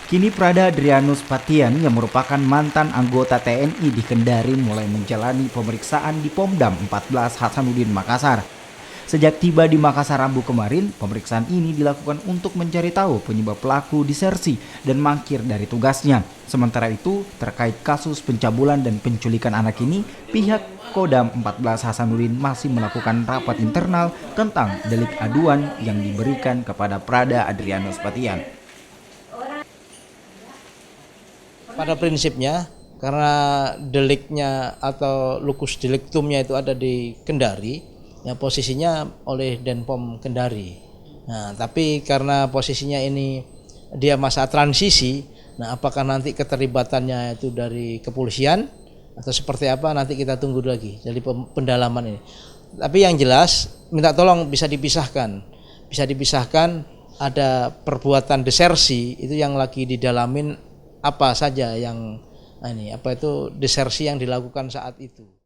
Kini Prada Adrianus Patian yang merupakan mantan anggota TNI di Kendari mulai menjalani pemeriksaan di Pomdam 14 Hasanuddin Makassar. Sejak tiba di Makassar Rabu kemarin, pemeriksaan ini dilakukan untuk mencari tahu penyebab pelaku disersi dan mangkir dari tugasnya. Sementara itu, terkait kasus pencabulan dan penculikan anak ini, pihak Kodam 14 Hasanuddin masih melakukan rapat internal tentang delik aduan yang diberikan kepada Prada Adrianus Patian. Pada prinsipnya, karena deliknya atau locus delictumnya itu ada di Kendari, ya posisinya oleh Denpom Kendari. Nah, tapi karena posisinya ini dia masa transisi, nah apakah nanti keterlibatannya itu dari kepolisian atau seperti apa, nanti kita tunggu lagi dari pendalaman ini. Tapi yang jelas, minta tolong bisa dipisahkan. Bisa dipisahkan, ada perbuatan desersi itu yang lagi didalamin apa saja yang desersi yang dilakukan saat itu.